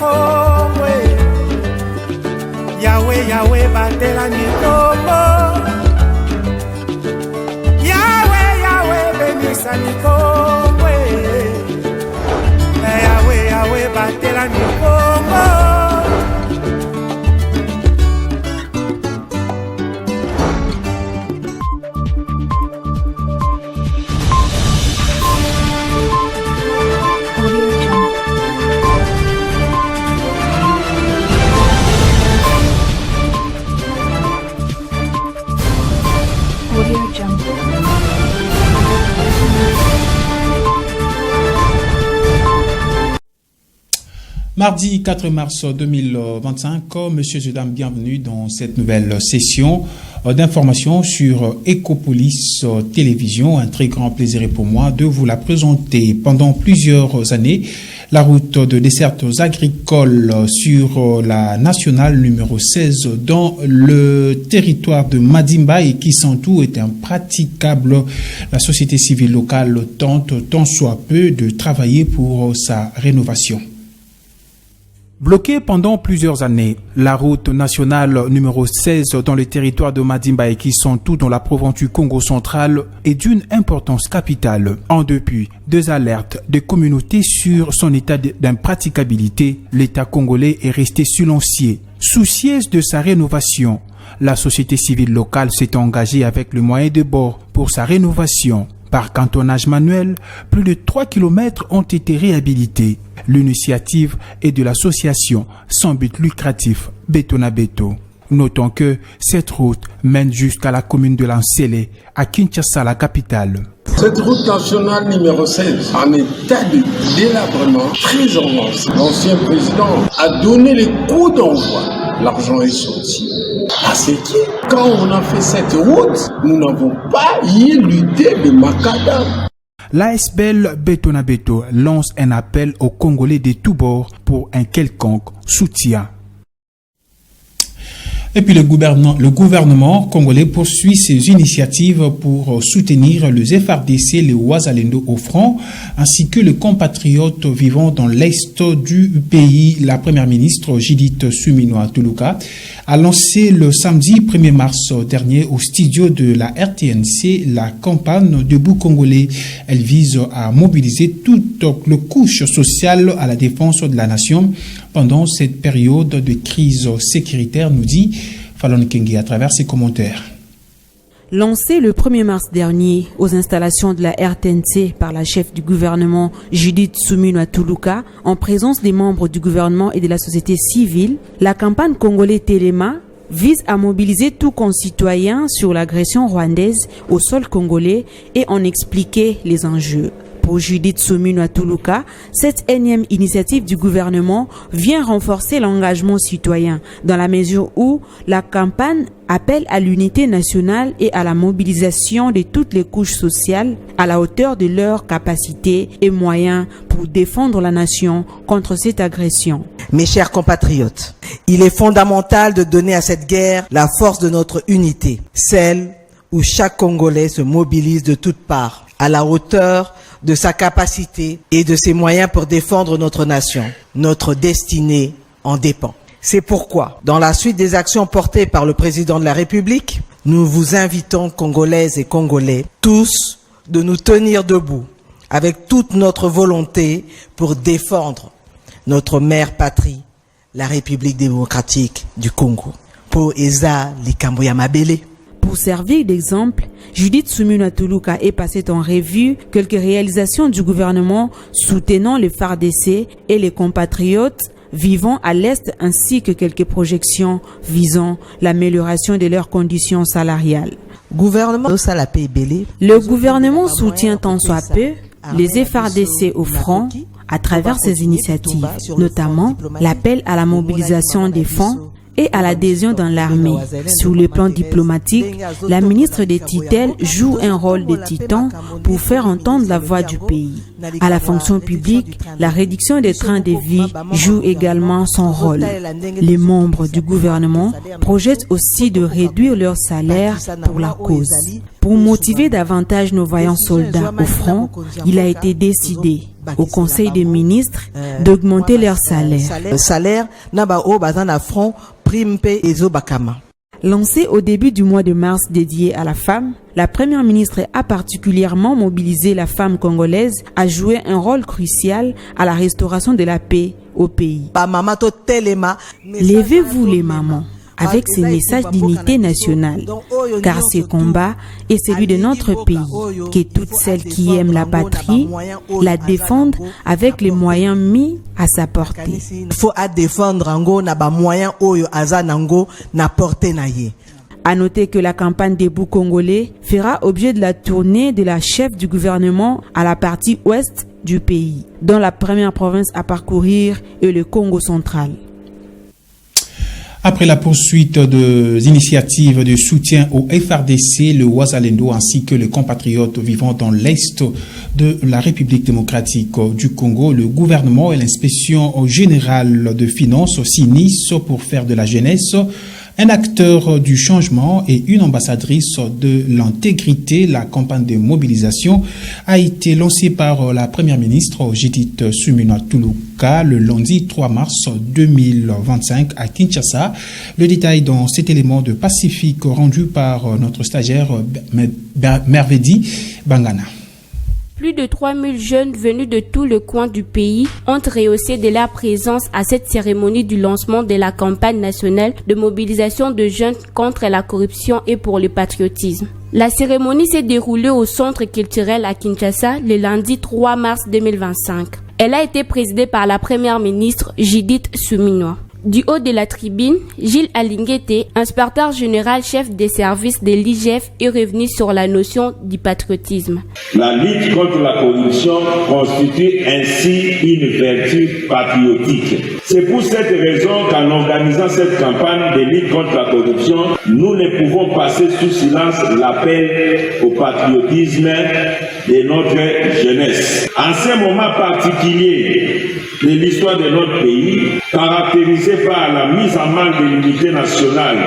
Kongwe. Yahweh, Yahweh, batela nikombo. Yahweh, Yahweh, benisa nikongwe. Yahweh, Yahweh, batela nikombo. Mardi 4 mars 2025, messieurs et dames, bienvenue dans cette nouvelle session d'information sur Ecopolis Télévision. Un très grand plaisir est pour moi de vous la présenter. Pendant plusieurs années, la route de desserte agricole sur la nationale numéro 16 dans le territoire de Madimba et Kisantou est impraticable. La société civile locale tente tant soit peu de travailler pour sa rénovation. Bloquée pendant plusieurs années, la route nationale numéro 16 dans le territoire de Madimba et Kisantou dans la province du Congo central est d'une importance capitale. En dépit des alertes des communautés sur son état d'impraticabilité, l'État congolais est resté silencieux. Soucieuse de sa rénovation, la société civile locale s'est engagée avec le moyen de bord pour sa rénovation. Par cantonnage manuel, plus de 3 km ont été réhabilités. L'initiative est de l'association sans but lucratif Betona Beto. Notons que cette route mène jusqu'à la commune de Lansele, à Kinshasa, la capitale. Cette route nationale numéro 16 en état de délabrement très avancé. L'ancien président a donné les coups d'envoi. L'argent est sorti. À ce qui, quand on a fait cette route, nous n'avons pas éludé le macadam. L'ASBL Betona Beto lance un appel aux Congolais de tous bords pour un quelconque soutien. Et puis le gouvernement congolais poursuit ses initiatives pour soutenir les FRDC, les Ouazalendo au front, ainsi que les compatriotes vivant dans l'est du pays. La première ministre Judith Suminwa Tuluka a lancé le samedi 1er mars dernier au studio de la RTNC la campagne Debout Congolais. Elle vise à mobiliser toutes les couches sociales à la défense de la nation pendant cette période de crise sécuritaire, nous dit Fallon Kengi à travers ses commentaires. Lancé le 1er mars dernier aux installations de la RTNC par la chef du gouvernement Judith Suminwa Tuluka, en présence des membres du gouvernement et de la société civile, la campagne congolais Téléma vise à mobiliser tout concitoyen sur l'agression rwandaise au sol congolais et en expliquer les enjeux. Pour Judith Suminwa Tuluka, cette énième initiative du gouvernement vient renforcer l'engagement citoyen dans la mesure où la campagne appelle à l'unité nationale et à la mobilisation de toutes les couches sociales à la hauteur de leurs capacités et moyens pour défendre la nation contre cette agression. Mes chers compatriotes, il est fondamental de donner à cette guerre la force de notre unité, celle où chaque Congolais se mobilise de toutes parts, à la hauteur de sa capacité et de ses moyens pour défendre notre nation. Notre destinée en dépend. C'est pourquoi, dans la suite des actions portées par le président de la République, nous vous invitons, Congolaises et Congolais, tous, de nous tenir debout avec toute notre volonté pour défendre notre mère patrie, la République démocratique du Congo. Pour Eza Likamboya Mabele. Pour servir d'exemple, Judith Suminwa Tuluka est passée en revue quelques réalisations du gouvernement soutenant les FARDC et les compatriotes vivant à l'Est ainsi que quelques projections visant l'amélioration de leurs conditions salariales. Le gouvernement soutient tant soit peu les FARDC au front à travers ses initiatives, notamment l'appel à la mobilisation des fonds et à l'adhésion dans l'armée. Sur le plan diplomatique, la ministre des Tutelles joue un rôle de titan pour faire entendre la voix du pays. À la fonction publique, la réduction des trains de vie joue également son rôle. Les membres du gouvernement projettent aussi de réduire leur salaire pour la cause. Pour motiver davantage nos vaillants soldats au front, il a été décidé au Conseil des ministres d'augmenter leur salaire. Salaire na ba o bazan na front prime pe ezo bakama. Lancé au début du mois de mars dédié à la femme, la première ministre a particulièrement mobilisé la femme congolaise à jouer un rôle crucial à la restauration de la paix au pays. Levez-vous les mamans avec ces messages d'unité nationale, car ce combat est celui de notre pays, que toutes celles qui aiment la patrie la défendent avec les moyens mis à sa portée. Il faut défendre ango na ba moyen oyo azanango na portée na ye. À noter que la campagne Debout Congolais fera objet de la tournée de la chef du gouvernement à la partie ouest du pays, dont la première province à parcourir est le Congo central. Après la poursuite des initiatives de soutien au FRDC, le Ouazalendo ainsi que les compatriotes vivant dans l'Est de la République démocratique du Congo, le gouvernement et l'inspection générale de finances s'unissent pour faire de la jeunesse un acteur du changement et une ambassadrice de l'intégrité. La campagne de mobilisation a été lancée par la première ministre Judith Suminwa Tuluka le lundi 3 mars 2025 à Kinshasa. Le détail dans cet élément de Pacifique rendu par notre stagiaire Mervedi Bangana. Plus de 3000 jeunes venus de tout le coin du pays ont rehaussé de leur présence à cette cérémonie du lancement de la campagne nationale de mobilisation de jeunes contre la corruption et pour le patriotisme. La cérémonie s'est déroulée au Centre culturel à Kinshasa le lundi 3 mars 2025. Elle a été présidée par la première ministre Judith Suminwa. Du haut de la tribune, Gilles Alinguete, inspecteur général chef des services de l'IGF, est revenu sur la notion du patriotisme. La lutte contre la corruption constitue ainsi une vertu patriotique. C'est pour cette raison qu'en organisant cette campagne de lutte contre la corruption, nous ne pouvons passer sous silence l'appel au patriotisme de notre jeunesse. En ce moment particulier de l'histoire de notre pays, caractérisé par la mise en marche de l'unité nationale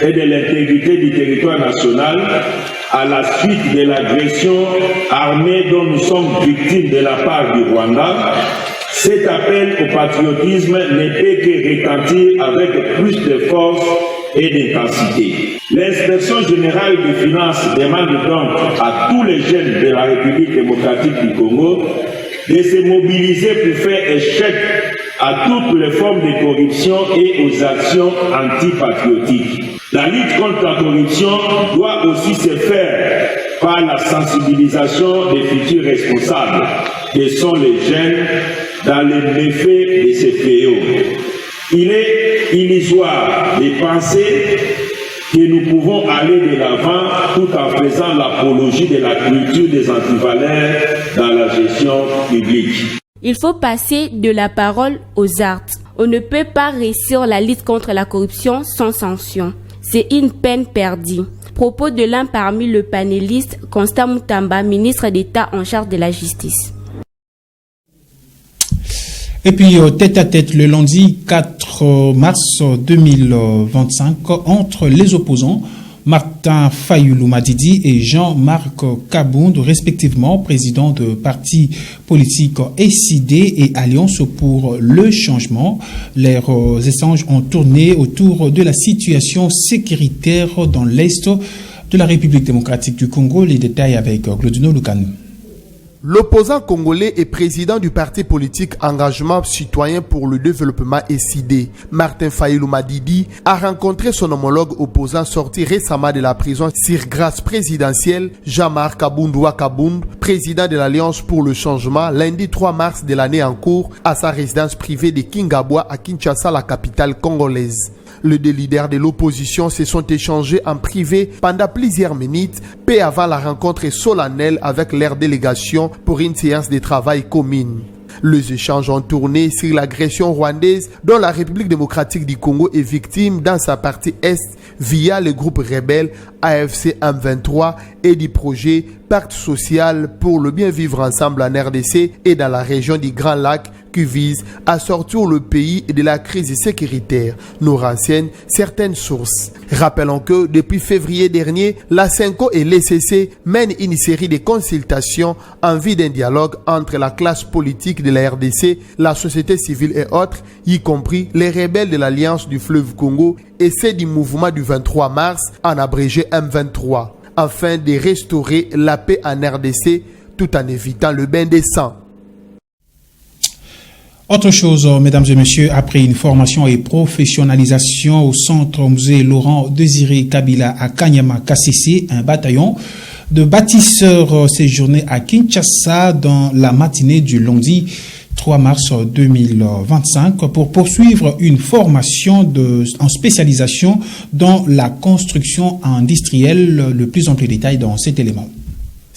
et de l'intégrité du territoire national, à la suite de l'agression armée dont nous sommes victimes de la part du Rwanda, cet appel au patriotisme ne peut que retentir avec plus de force et d'intensité. L'inspection générale des finances demande donc à tous les jeunes de la République démocratique du Congo de se mobiliser pour faire échec à toutes les formes de corruption et aux actions antipatriotiques. La lutte contre la corruption doit aussi se faire par la sensibilisation des futurs responsables, qui sont les jeunes, dans les méfaits de ces fléaux. Il est illusoire de penser que nous pouvons aller de l'avant tout en faisant l'apologie de la culture des antivaleurs dans la gestion publique. Il faut passer de la parole aux actes. On ne peut pas réussir la lutte contre la corruption sans sanction. C'est une peine perdue. Propos de l'un parmi le panéliste, Constant Moutamba, ministre d'État en charge de la justice. Et puis, tête à tête, le lundi 4 mars 2025, entre les opposants, Martin Fayulu Madidi et Jean-Marc Kabound, respectivement présidents de partis politiques SID et Alliance pour le changement. Leurs échanges ont tourné autour de la situation sécuritaire dans l'Est de la République démocratique du Congo. Les détails avec Claudino Lukanou. L'opposant congolais et président du parti politique Engagement Citoyen pour le Développement SID, Martin Fayulu Madidi, a rencontré son homologue opposant sorti récemment de la prison sur grâce présidentielle, Jean-Marc Kabound, président de l'Alliance pour le changement, lundi 3 mars de l'année en cours, à sa résidence privée de Kingabwa à Kinshasa, la capitale congolaise. Les deux leaders de l'opposition se sont échangés en privé pendant plusieurs minutes, peu avant la rencontre solennelle avec leur délégation pour une séance de travail commune. Les échanges ont tourné sur l'agression rwandaise dont la République démocratique du Congo est victime dans sa partie Est via le groupe rebelle AFC M23 et du projet Pacte social pour le bien vivre ensemble en RDC et dans la région du Grand Lac qui vise à sortir le pays de la crise sécuritaire, nous renseignent certaines sources. Rappelons que depuis février dernier, la CENCO et l'ECC mènent une série de consultations en vue d'un dialogue entre la classe politique de la RDC, la société civile et autres, y compris les rebelles de l'Alliance du fleuve Congo et ceux du mouvement du 23 mars, en abrégé M23, afin de restaurer la paix en RDC tout en évitant le bain de sang. Autre chose, mesdames et messieurs, après une formation et professionnalisation au centre musée Laurent Désiré Kabila à Kanyama KCC, un bataillon de bâtisseurs séjourné à Kinshasa dans la matinée du lundi 3 mars 2025 pour poursuivre une formation en spécialisation dans la construction industrielle. Le plus ample détail dans cet élément.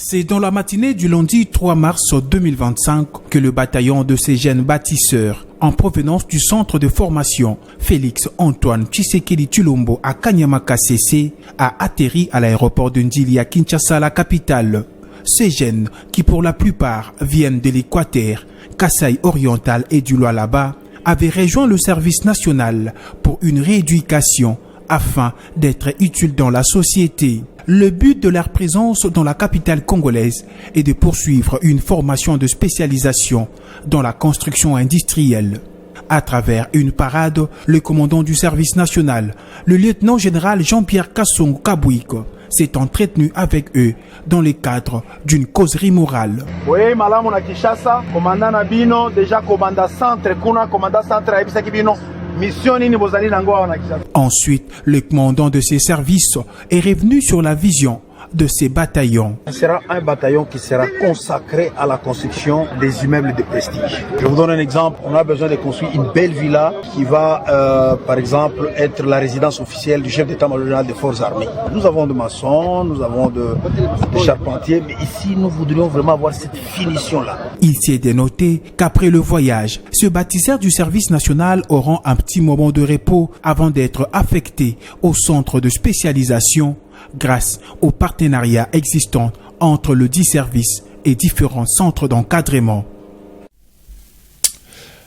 C'est dans la matinée du lundi 3 mars 2025 que le bataillon de ces jeunes bâtisseurs en provenance du centre de formation Félix Antoine Tshisekedi Tshilombo à Kanyama KCC a atterri à l'aéroport de Ndili à Kinshasa, la capitale. Ces jeunes, qui pour la plupart viennent de l'Équateur, Kasaï oriental et du Lualaba, avaient rejoint le service national pour une rééducation afin d'être utiles dans la société. Le but de leur présence dans la capitale congolaise est de poursuivre une formation de spécialisation dans la construction industrielle. À travers une parade, le commandant du service national, le lieutenant-général Jean-Pierre Kassongo Kabouiko, s'est entretenu avec eux dans le cadre d'une causerie morale. Oui, madame, on a Kinshasa, commandant Nabino, déjà commandant centre, commandant centre, Bino. Ensuite, le commandant de ces services est revenu sur la vision de ces bataillons. Ce sera un bataillon qui sera consacré à la construction des immeubles de prestige. Je vous donne un exemple. On a besoin de construire une belle villa qui va, par exemple, être la résidence officielle du chef d'état-major général des forces armées. Nous avons de maçons, nous avons de charpentiers, mais ici, nous voudrions vraiment avoir cette finition-là. Il s'est dénoté qu'après le voyage, ce bâtisseur du service national aura un petit moment de repos avant d'être affecté au centre de spécialisation grâce aux partenariats existants entre le dit service et différents centres d'encadrement.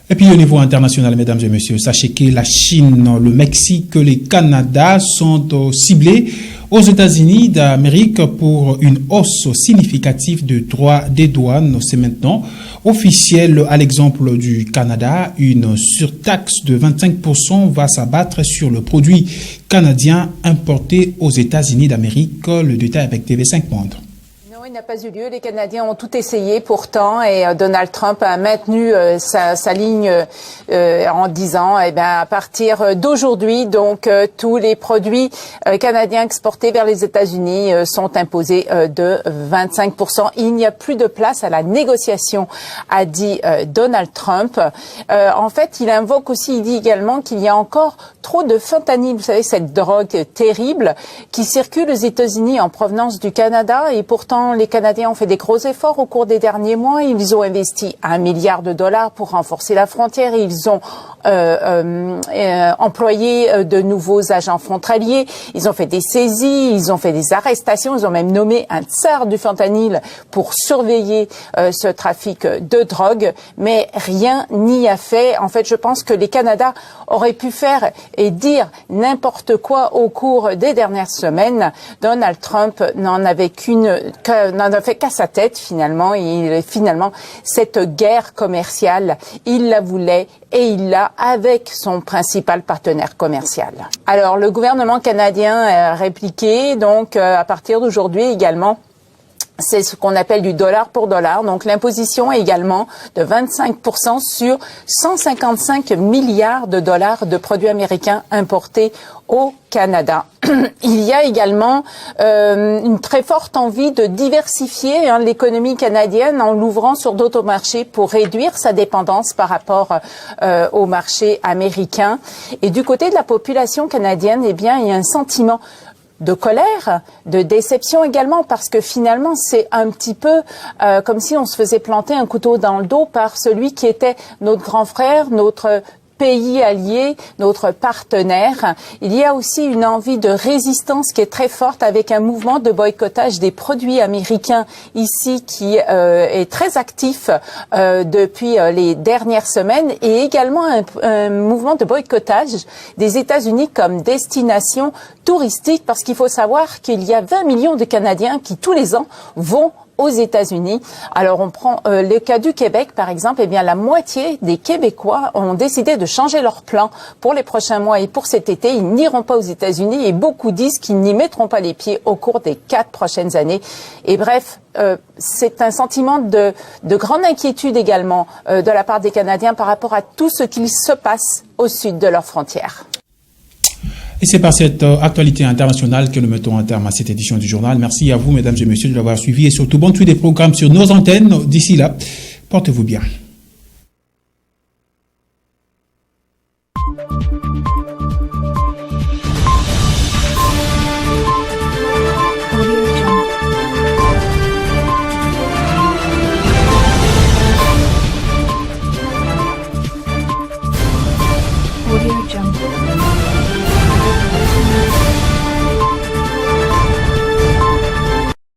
Et puis au niveau international, mesdames et messieurs, sachez que la Chine, le Mexique et le Canada sont ciblés aux États-Unis d'Amérique pour une hausse significative de droits des douanes. C'est maintenant officiel. À l'exemple du Canada, une surtaxe de 25% va s'abattre sur le produit canadien importé aux États-Unis d'Amérique. Le détail avec TV5 Monde. Il n'a pas eu lieu. Les Canadiens ont tout essayé pourtant et Donald Trump a maintenu sa ligne en disant à partir d'aujourd'hui, donc tous les produits canadiens exportés vers les États-Unis sont imposés de 25%. Il n'y a plus de place à la négociation, a dit Donald Trump. En fait, il dit également qu'il y a encore trop de fentanyl, vous savez, cette drogue terrible qui circule aux États-Unis en provenance du Canada et pourtant les Canadiens ont fait des gros efforts au cours des derniers mois. Ils ont investi $1 milliard pour renforcer la frontière. Ils ont employé de nouveaux agents frontaliers. Ils ont fait des saisies, ils ont fait des arrestations. Ils ont même nommé un tsar du fentanyl pour surveiller ce trafic de drogue. Mais rien n'y a fait. En fait, je pense que les Canadiens auraient pu faire et dire n'importe quoi au cours des dernières semaines. Donald Trump n'en a fait qu'à sa tête finalement. Finalement, cette guerre commerciale, il la voulait et il l'a avec son principal partenaire commercial. Alors, le gouvernement canadien a répliqué, donc à partir d'aujourd'hui également, c'est ce qu'on appelle du dollar pour dollar. Donc l'imposition est également de 25% sur 155 milliards de dollars de produits américains importés au Canada. Il y a également une très forte envie de diversifier l'économie canadienne en l'ouvrant sur d'autres marchés pour réduire sa dépendance par rapport au marché américain. Et du côté de la population canadienne, il y a un sentiment de colère, de déception également, parce que finalement, c'est un petit peu comme si on se faisait planter un couteau dans le dos par celui qui était notre grand frère, notre pays allié, notre partenaire. Il y a aussi une envie de résistance qui est très forte avec un mouvement de boycottage des produits américains ici qui est très actif depuis les dernières semaines, et également un mouvement de boycottage des États-Unis comme destination touristique, parce qu'il faut savoir qu'il y a 20 millions de Canadiens qui tous les ans vont aux États-Unis. Alors on prend le cas du Québec par exemple, eh bien la moitié des Québécois ont décidé de changer leur plan pour les prochains mois et pour cet été. Ils n'iront pas aux États-Unis et beaucoup disent qu'ils n'y mettront pas les pieds au cours des 4 prochaines années. Et bref, c'est un sentiment de grande inquiétude également de la part des Canadiens par rapport à tout ce qu'il se passe au sud de leurs frontières. Et c'est par cette actualité internationale que nous mettons un terme à cette édition du journal. Merci à vous, mesdames et messieurs, de l'avoir suivi et surtout bonne suite des programmes sur nos antennes. D'ici là, portez-vous bien.